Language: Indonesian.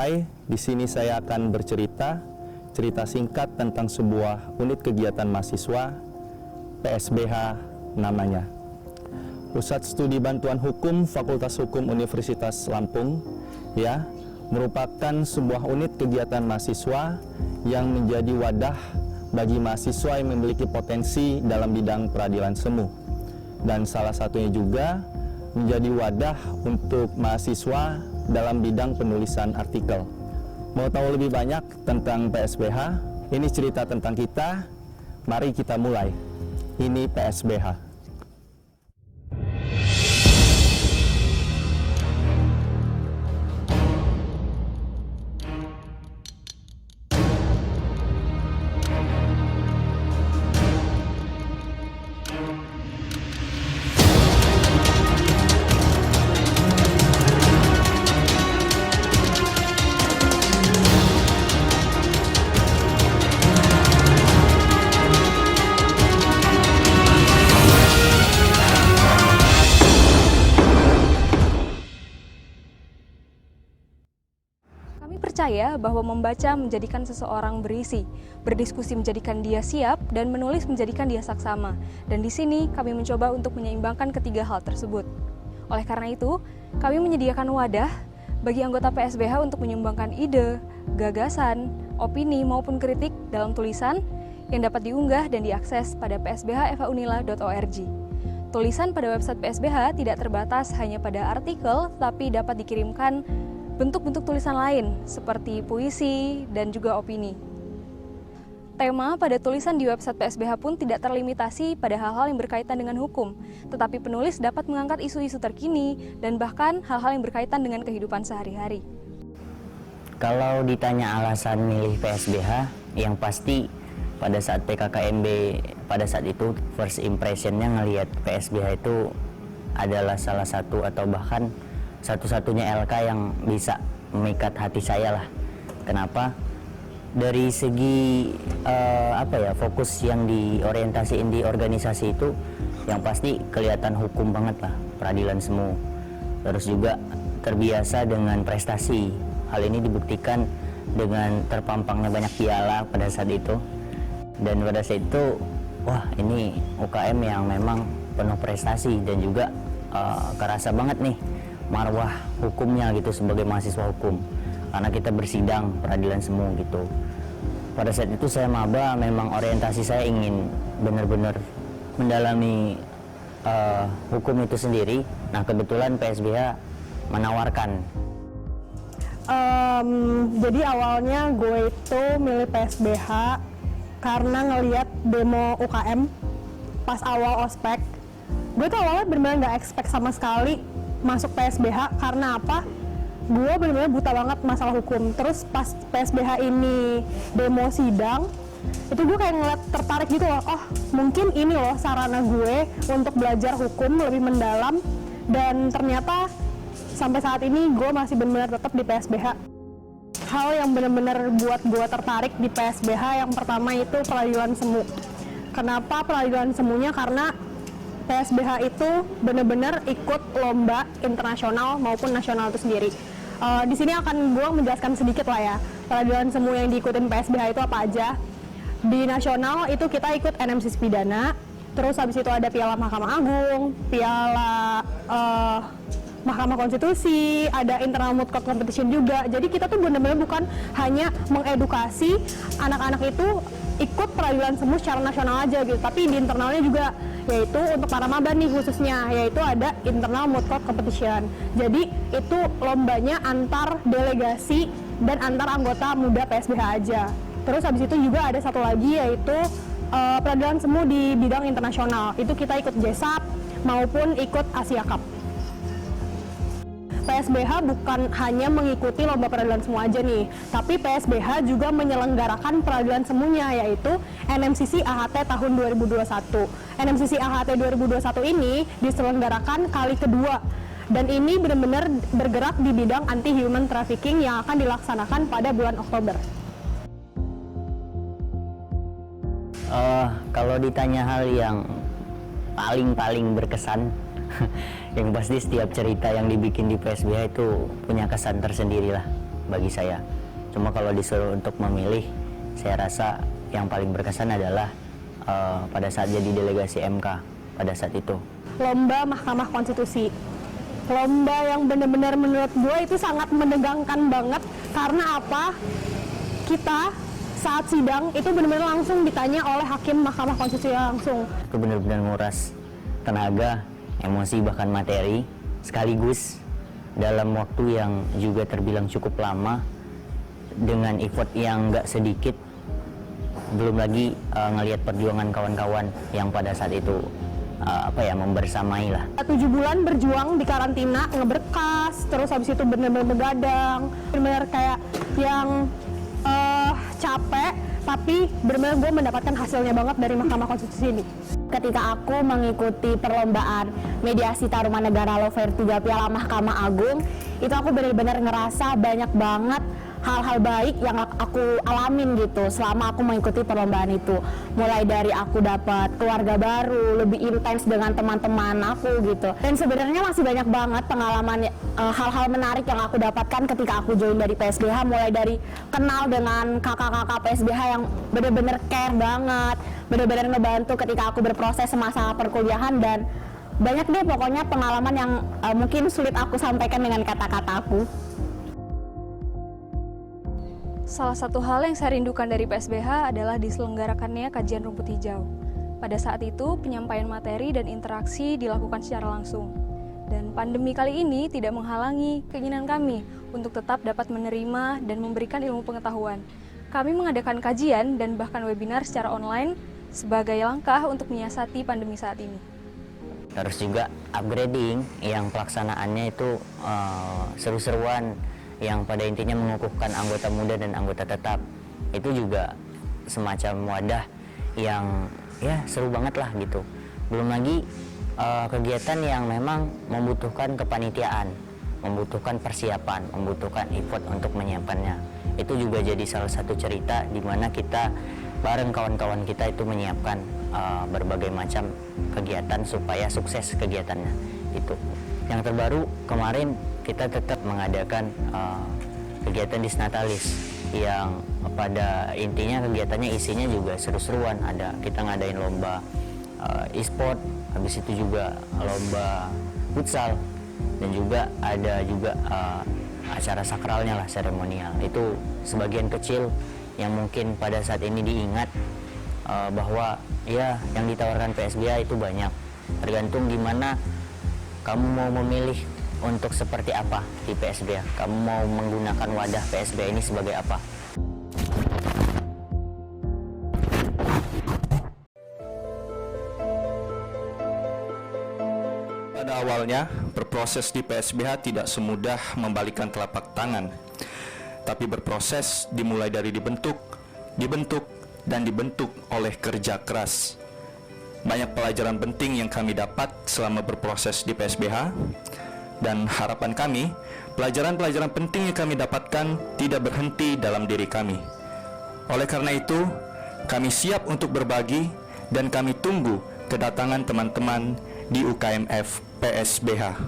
Hai, di sini saya akan cerita singkat tentang sebuah unit kegiatan mahasiswa, PSBH namanya. Pusat Studi Bantuan Hukum Fakultas Hukum Universitas Lampung, ya, merupakan sebuah unit kegiatan mahasiswa yang menjadi wadah bagi mahasiswa yang memiliki potensi dalam bidang peradilan semu. Dan salah satunya juga menjadi wadah untuk mahasiswa dalam bidang penulisan artikel. Mau tahu lebih banyak tentang PSBH? Ini cerita tentang kita. Mari kita mulai. Ini PSBH. Kami percaya bahwa membaca menjadikan seseorang berisi, berdiskusi menjadikan dia siap, dan menulis menjadikan dia saksama. Dan di sini kami mencoba untuk menyeimbangkan ketiga hal tersebut. Oleh karena itu, kami menyediakan wadah bagi anggota PSBH untuk menyumbangkan ide, gagasan, opini maupun kritik dalam tulisan yang dapat diunggah dan diakses pada psbhfaunila.org. Tulisan pada website PSBH tidak terbatas hanya pada artikel, tapi dapat dikirimkan bentuk-bentuk tulisan lain seperti puisi dan juga opini. Tema pada tulisan di website PSBH pun tidak terlimitasi pada hal-hal yang berkaitan dengan hukum, tetapi penulis dapat mengangkat isu-isu terkini dan bahkan hal-hal yang berkaitan dengan kehidupan sehari-hari. Kalau ditanya alasan milih PSBH, yang pasti pada saat PKKMB pada saat itu first impressionnya ngelihat PSBH itu adalah salah satu atau bahkan satu-satunya LK yang bisa memikat hati saya lah. Kenapa? Dari segi fokus yang diorientasiin di organisasi itu, yang pasti kelihatan hukum banget lah, peradilan semu. Terus juga terbiasa dengan prestasi. Hal ini dibuktikan dengan terpampangnya banyak piala pada saat itu. Dan pada saat itu, wah ini UKM yang memang penuh prestasi dan juga kerasa banget nih marwah hukumnya gitu sebagai mahasiswa hukum, karena kita bersidang peradilan semu gitu. Pada saat itu saya maba, memang orientasi saya ingin benar-benar mendalami hukum itu sendiri. Nah kebetulan PSBH menawarkan. Jadi awalnya gue itu milih PSBH karena ngelihat demo UKM pas awal ospek. Gue tuh awalnya benar-benar nggak expect sama sekali masuk PSBH. Karena apa? Gue benar-benar buta banget masalah hukum. Terus pas PSBH ini demo sidang, itu gue kayak ngeliat tertarik gitu loh. Oh mungkin ini loh sarana gue untuk belajar hukum lebih mendalam. Dan ternyata sampai saat ini gue masih benar-benar tetap di PSBH. Hal yang benar-benar buat gue tertarik di PSBH yang pertama itu peradilan semu. Kenapa peradilan semunya? Karena PSBH itu benar-benar ikut lomba internasional maupun nasional itu sendiri. Di sini akan gue menjelaskan sedikit lah ya, peradilan semu yang diikutin PSBH itu apa aja. Di nasional itu kita ikut NMCS pidana, terus habis itu ada piala Mahkamah Agung, piala Mahkamah Konstitusi, ada internal moot court competition juga. Jadi kita tuh benar-benar bukan hanya mengedukasi anak-anak itu ikut peradilan semu secara nasional aja gitu, tapi di internalnya juga, yaitu untuk para maba nih khususnya, yaitu ada internal moot court competition. Jadi itu lombanya antar delegasi dan antar anggota muda PSBH aja. Terus habis itu juga ada satu lagi, yaitu peradilan semu di bidang internasional. Itu kita ikut JSAP maupun ikut Asia Cup. PSBH bukan hanya mengikuti lomba peradilan semu aja nih, tapi PSBH juga menyelenggarakan peradilan semunya, yaitu NMCC AHT tahun 2021. NMCC AHT 2021 ini diselenggarakan kali kedua, dan ini benar-benar bergerak di bidang anti-human trafficking yang akan dilaksanakan pada bulan Oktober. Kalau ditanya hal yang paling berkesan, yang pasti setiap cerita yang dibikin di PSBH itu punya kesan tersendiri lah. bagi saya. Cuma kalau disuruh untuk memilih, saya rasa yang paling berkesan adalah pada saat jadi delegasi MK pada saat itu. Lomba Mahkamah Konstitusi. Lomba yang benar-benar menurut gue itu sangat menegangkan banget. Karena apa? Kita saat sidang itu benar-benar langsung ditanya oleh hakim Mahkamah Konstitusi langsung. Itu benar-benar nguras tenaga, emosi, bahkan materi, sekaligus dalam waktu yang juga terbilang cukup lama, dengan effort yang nggak sedikit. Belum lagi ngelihat perjuangan kawan-kawan yang pada saat itu membersamai lah. 7 bulan berjuang di karantina, ngeberkas, terus habis itu benar-benar begadang, benar-benar kayak yang capek, tapi benar-benar gue mendapatkan hasilnya banget dari Mahkamah Konstitusi ini. Ketika aku mengikuti perlombaan mediasi Tarumanegara Lawfare 3 Piala Mahkamah Agung, itu aku benar-benar ngerasa banyak banget hal-hal baik yang aku alamin gitu selama aku mengikuti perlombaan itu. Mulai dari aku dapat keluarga baru, lebih intens dengan teman-teman aku gitu. Dan sebenarnya masih banyak banget pengalaman hal-hal menarik yang aku dapatkan ketika aku join dari PSBH, mulai dari kenal dengan kakak-kakak PSBH yang benar-benar care banget, benar-benar ngebantu ketika aku berproses semasa perkuliahan, dan banyak deh pokoknya pengalaman yang mungkin sulit aku sampaikan dengan kata-kata aku. Salah satu hal yang saya rindukan dari PSBH adalah diselenggarakannya kajian rumput hijau. Pada saat itu, penyampaian materi dan interaksi dilakukan secara langsung. Dan pandemi kali ini tidak menghalangi keinginan kami untuk tetap dapat menerima dan memberikan ilmu pengetahuan. Kami mengadakan kajian dan bahkan webinar secara online sebagai langkah untuk menyiasati pandemi saat ini. Terus juga upgrading yang pelaksanaannya itu seru-seruan, yang pada intinya mengukuhkan anggota muda dan anggota tetap. Itu juga semacam wadah yang ya seru banget lah gitu. Belum lagi kegiatan yang memang membutuhkan kepanitiaan, membutuhkan persiapan, membutuhkan effort untuk menyiapkannya. Itu juga jadi salah satu cerita di mana kita bareng kawan-kawan kita itu menyiapkan berbagai macam kegiatan supaya sukses kegiatannya. Itu yang terbaru kemarin kita tetap mengadakan kegiatan Disnatalis yang pada intinya kegiatannya isinya juga seru-seruan. Ada kita ngadain lomba e-sport, habis itu juga lomba futsal, dan juga ada juga acara sakralnya lah, seremonial. Itu sebagian kecil yang mungkin pada saat ini diingat bahwa ya yang ditawarkan PSBH itu banyak, tergantung gimana kamu mau memilih untuk seperti apa di PSBH. Kamu mau menggunakan wadah PSBH ini sebagai apa? Pada awalnya, berproses di PSBH tidak semudah membalikkan telapak tangan, tapi berproses dimulai dari dibentuk, dan dibentuk oleh kerja keras. Banyak pelajaran penting yang kami dapat selama berproses di PSBH, dan harapan kami, pelajaran-pelajaran penting yang kami dapatkan tidak berhenti dalam diri kami. Oleh karena itu, kami siap untuk berbagi dan kami tunggu kedatangan teman-teman di UKMF PSBH.